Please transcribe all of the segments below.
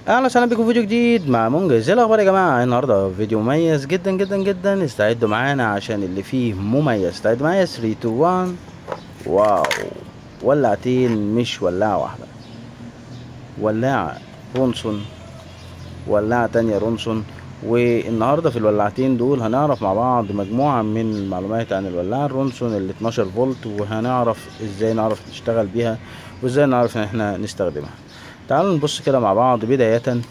اهلا وسهلا بكم في فيديو جديد مع منجز. ايه الاخبار يا جماعه؟ النهارده فيديو مميز جدا جدا جدا، استعدوا معانا عشان اللي فيه مميز. استعدوا معايا 3 2 1. واو، ولعتين مش ولاعه واحده، ولاعه رونسون، ولاعه تانية رونسون. والنهارده في الولاعتين دول هنعرف مع بعض مجموعه من المعلومات عن الولاعه الرونسون اللي 12 فولت، وهنعرف ازاي نعرف نشتغل بيها وازاي نعرف ان احنا نستخدمها. تعالوا نبص كده مع بعض. بداية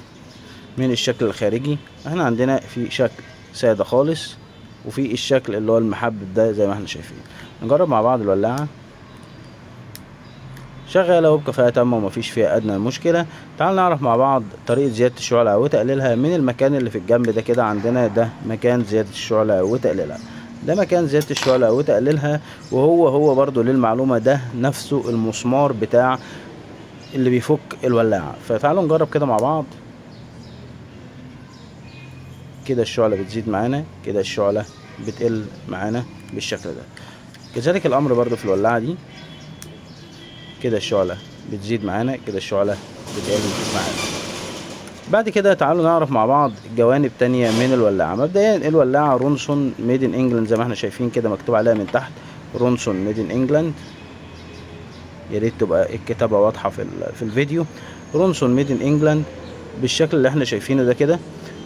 من الشكل الخارجي، احنا عندنا في شكل سادة خالص، وفي الشكل اللي هو المحبب ده زي ما احنا شايفين. نجرب مع بعض الولاعة. شغالة وبكفاءة تامة ومفيش فيها أدنى مشكلة. تعالوا نعرف مع بعض طريقة زيادة الشعلة وتقليلها. من المكان اللي في الجنب ده كده عندنا ده مكان زيادة الشعلة وتقليلها، ده مكان زيادة الشعلة وتقليلها. وهو برضو للمعلومة ده نفسه المسمار بتاع اللي بيفك الولاعة. فتعالوا نجرب كده مع بعض. كده الشعلة بتزيد معانا، كده الشعلة بتقل معانا بالشكل ده. كذلك الامر برضو في الولاعة دي، كده الشعلة بتزيد معانا، كده الشعلة بتقل معانا. بعد كده تعالوا نعرف مع بعض جوانب تانية من الولاعة. مبدئيا الولاعة رونسون ميد ان انجلاند زي ما احنا شايفين كده مكتوب عليها من تحت رونسون ميد ان انجلاند. يا ريت تبقى الكتابة واضحة في الفيديو. رونسون ميد ان انجلاند بالشكل اللي احنا شايفينه ده كده.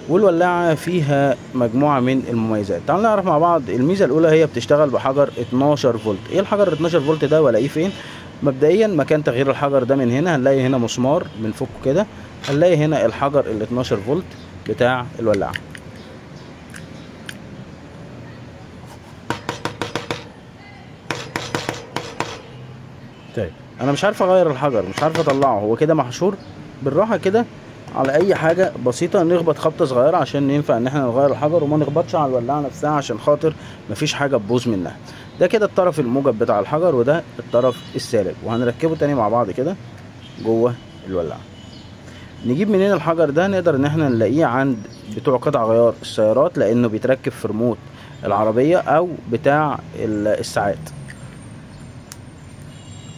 والولاعة فيها مجموعة من المميزات. تعالوا نعرف مع بعض. الميزة الأولى هي بتشتغل بحجر 12 فولت. ايه الحجر 12 فولت ده ولاقيه فين؟ مبدئيا مكان تغيير الحجر ده من هنا هنلاقي هنا مسمار بنفكه كده، هنلاقي هنا الحجر ال 12 فولت بتاع الولاعة. طيب انا مش عارف اغير الحجر، مش عارف اطلعه، هو كده محشور. بالراحة كده على اي حاجه بسيطه نخبط خبطه صغيره عشان ينفع ان احنا نغير الحجر، وما نخبطش على الولاعه نفسها عشان خاطر مفيش حاجه تبوظ منها. ده كده الطرف الموجب بتاع الحجر، وده الطرف السالب، وهنركبه تاني مع بعض كده جوه الولاعه. نجيب منين الحجر ده؟ نقدر ان احنا نلاقيه عند بتوع قطع غيار السيارات، لانه بيتركب في ريموت العربيه او بتاع الساعات.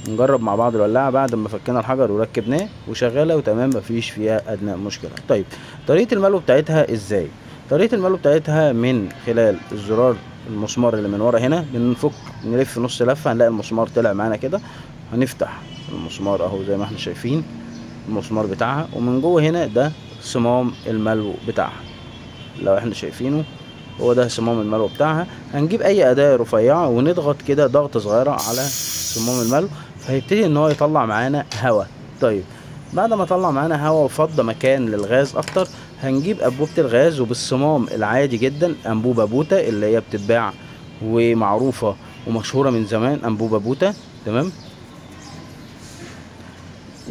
نجرب مع بعض الولاعه بعد ما فكينا الحجر وركبناه وشغاله وتمام مفيش فيها ادنى مشكله. طيب طريقه الملو بتاعتها ازاي؟ طريقه الملو بتاعتها من خلال الزرار المسمار اللي من ورا هنا، بنفك نلف نص لفه هنلاقي المسمار طلع معانا كده. هنفتح المسمار اهو زي ما احنا شايفين المسمار بتاعها، ومن جوه هنا ده صمام الملو بتاعها. لو احنا شايفينه هو ده صمام الملو بتاعها. هنجيب اي اداة رفيعة ونضغط كده ضغطة صغيرة على صمام الملو، فهيبتدي ان هو يطلع معانا هواء. طيب بعد ما طلع معانا هواء وفضى مكان للغاز اكتر، هنجيب انبوبة الغاز وبالصمام العادي جدا، انبوبة بوتا اللي هي بتتباع ومعروفة ومشهورة من زمان، انبوبة بوتا تمام.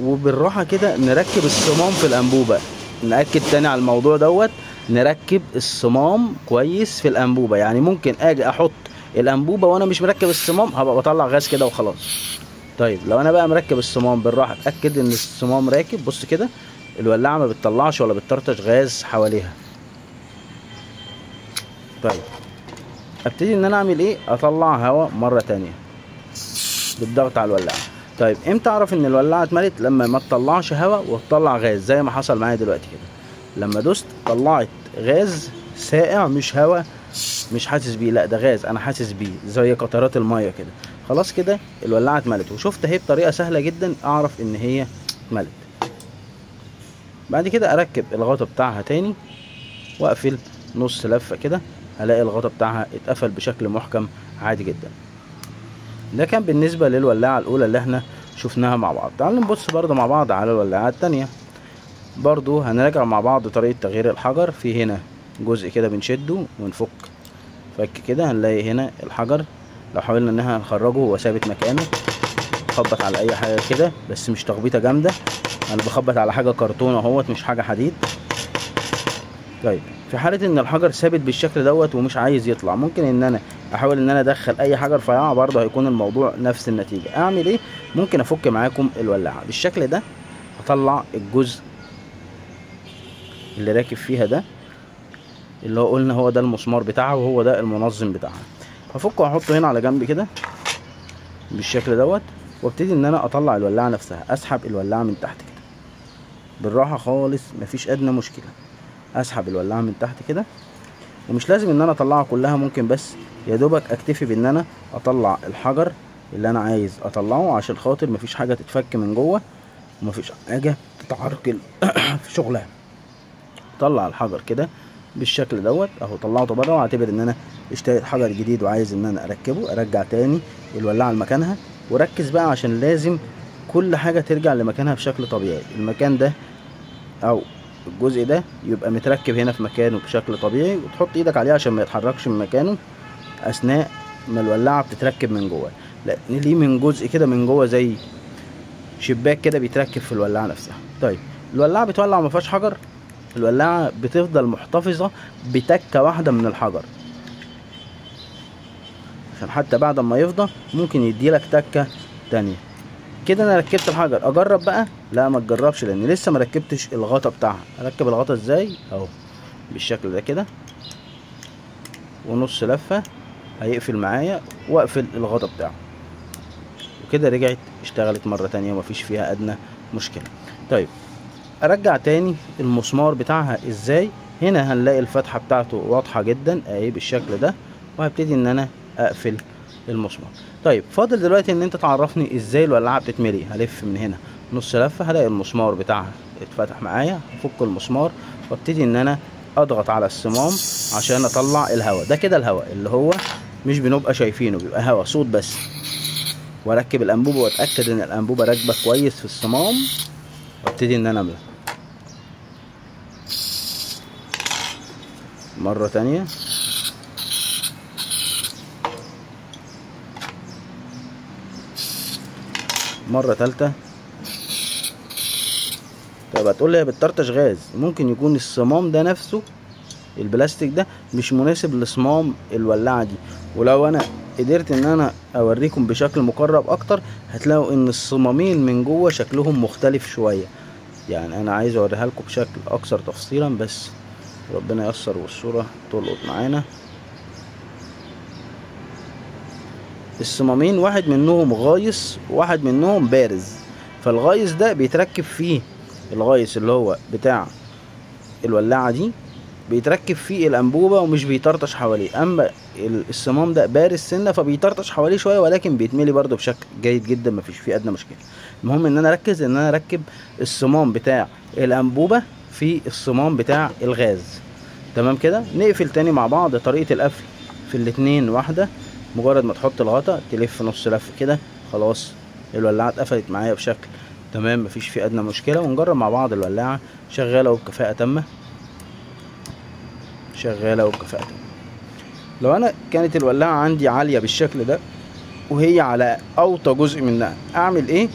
وبالراحة كده نركب الصمام في الانبوبة. نأكد تاني على الموضوع دوت، نركب الصمام كويس في الانبوبة. يعني ممكن اجي احط الانبوبة وانا مش مركب الصمام، هبقى بطلع غاز كده وخلاص. طيب لو انا بقى مركب الصمام بالراحة، اتأكد ان الصمام راكب. بص كده الولاعة ما بتطلعش ولا بتطرطش غاز حواليها. طيب ابتدي ان انا اعمل ايه؟ اطلع هواء مرة تانية بالضغط على الولاعة. طيب امتى اعرف ان الولاعة اتملت؟ لما ما تطلعش هواء وتطلع غاز زي ما حصل معايا دلوقتي كده. لما دوست طلعت غاز سائع مش هواء مش حاسس بيه، لا ده غاز انا حاسس بيه زي قطرات المية كده. خلاص كده الولاعة اتملت. وشفت اهي بطريقة سهلة جدا اعرف ان هي اتملت. بعد كده اركب الغطا بتاعها تاني واقفل نص لفة كده، هلاقي الغطا بتاعها اتقفل بشكل محكم عادي جدا. ده كان بالنسبة للولاعة الأولى اللي احنا شفناها مع بعض. تعالوا نبص برضو مع بعض على الولاعة التانية. برضو هنراجع مع بعض طريقة تغيير الحجر. في هنا جزء كده بنشده ونفك فك كده، هنلاقي هنا الحجر لو حاولنا ان احنا نخرجه هو ثابت مكانه. نخبط على اي حاجة كده بس مش تخبيطة جامدة، انا بخبط على حاجة كرتون اهوت مش حاجة حديد. طيب في حالة ان الحجر ثابت بالشكل دوت ومش عايز يطلع، ممكن ان انا احاول ان انا ادخل اي حاجة رفيعة برضه هيكون الموضوع نفس النتيجة. اعمل ايه؟ ممكن افك معاكم الولاعة بالشكل ده. هطلع الجزء اللي راكب فيها ده اللي هو قلنا هو ده المسمار بتاعها وهو ده المنظم بتاعها. هفكه واحطه هنا على جنب كده بالشكل دوت، وابتدي ان انا اطلع الولاعة نفسها، اسحب الولاعة من تحت كده. بالراحه خالص، مفيش ادنى مشكله. اسحب الولاعه من تحت كده، ومش لازم ان انا اطلعها كلها، ممكن بس يا دوبك اكتفي بان انا اطلع الحجر اللي انا عايز اطلعه، عشان خاطر مفيش حاجه تتفك من جوه ومفيش حاجه تتعرقل في شغلها. طلع الحجر كده بالشكل دوت اهو، طلعته بره، واعتبر ان انا اشتريت حجر جديد وعايز ان انا اركبه. ارجع تاني الولاعه لمكانها، وركز بقى عشان لازم كل حاجه ترجع لمكانها بشكل طبيعي. المكان ده او الجزء ده يبقى متركب هنا في مكانه بشكل طبيعي، وتحط ايدك عليه عشان ما يتحركش من مكانه اثناء ما الولاعه بتتركب من جوه. لا، ليه من جزء كده من جوه زي شباك كده بيتركب في الولاعه نفسها. طيب الولاعه بتولع وما فيهاش حجر، الولاعه بتفضل محتفظه بتكه واحده من الحجر، عشان حتى بعد ما يفضى ممكن يديلك تكه تانية. كده انا ركبت الحجر. اجرب بقى؟ لا ما تجربش، لان لسه ما ركبتش الغطا بتاعها. اركب الغطا ازاي؟ اهو بالشكل ده كده، ونص لفه هيقفل معايا، واقفل الغطا بتاعه، وكده رجعت اشتغلت مره تانية ومفيش فيها ادنى مشكله. طيب ارجع تاني المسمار بتاعها ازاي؟ هنا هنلاقي الفتحه بتاعته واضحه جدا اهي بالشكل ده، وهبتدي ان انا اقفل المسمار. طيب فاضل دلوقتي ان انت تعرفني ازاي الولاعه بتتملي. هلف من هنا نص لفه، هلاقي المسمار بتاعها اتفتح معايا، هفك المسمار وابتدي ان انا اضغط على الصمام عشان اطلع الهواء. ده كده الهواء اللي هو مش بنبقى شايفينه، بيبقى هواء صوت بس. واركب الانبوبه واتاكد ان الانبوبه راكبه كويس في الصمام، وابتدي ان انا املى مره تانية. مرة تالتة. طيب هتقول لي هي بتطرطش غاز، ممكن يكون الصمام ده نفسه البلاستيك ده مش مناسب لصمام الولاعة دي. ولو انا قدرت ان انا اوريكم بشكل مقرب اكتر، هتلاقوا ان الصمامين من جوه شكلهم مختلف شوية. يعني انا عايز اوريها لكم بشكل اكثر تفصيلا، بس ربنا ييسر والصورة تلقط معانا. الصمامين واحد منهم غايص وواحد منهم بارز، فالغايص ده بيتركب فيه الغايص اللي هو بتاع الولاعة دي، بيتركب فيه الانبوبة ومش بيطرطش حواليه. اما الصمام ده بارز سنة فبيطرطش حواليه شوية، ولكن بيتملي برضو بشكل جيد جدا، مفيش فيه ادنى مشكلة. المهم ان انا اركز ان انا اركب الصمام بتاع الانبوبة في الصمام بتاع الغاز. تمام كده. نقفل تاني مع بعض. طريقة القفل في الاتنين واحدة، مجرد ما تحط الغطا تلف نص لف كده، خلاص الولاعة اتقفلت معايا بشكل تمام، مفيش فيه ادنى مشكلة. ونجرب مع بعض الولاعة شغالة وبكفاءة تامة، شغالة وبكفاءة تامة. لو انا كانت الولاعة عندي عالية بالشكل ده وهي على اوطى جزء منها، اعمل ايه؟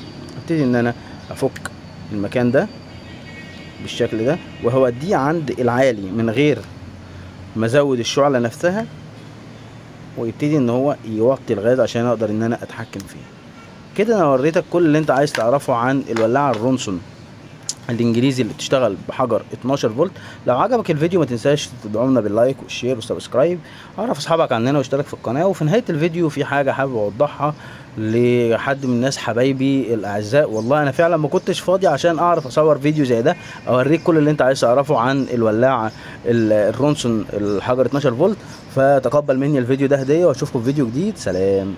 ابتدي ان انا افك المكان ده بالشكل ده، وهوديه عند العالي من غير ما ازود الشعلة نفسها، ويبتدي ان هو يوطي الغاز عشان اقدر ان انا اتحكم فيه. كده انا وريتك كل اللي انت عايز تعرفه عن الولاعة الرونسون الانجليزي اللي بتشتغل بحجر 12 فولت. لو عجبك الفيديو ما تنساش تدعمنا باللايك والشير والسبسكرايب، عرف اصحابك عننا واشترك في القناه. وفي نهايه الفيديو في حاجه حابب اوضحها لحد من الناس حبايبي الاعزاء. والله انا فعلا ما كنتش فاضي عشان اعرف اصور فيديو زي ده اوريك كل اللي انت عايز تعرفه عن الولاعه الرونسون الحجر 12 فولت. فتقبل مني الفيديو ده هديه، واشوفكم في فيديو جديد. سلام.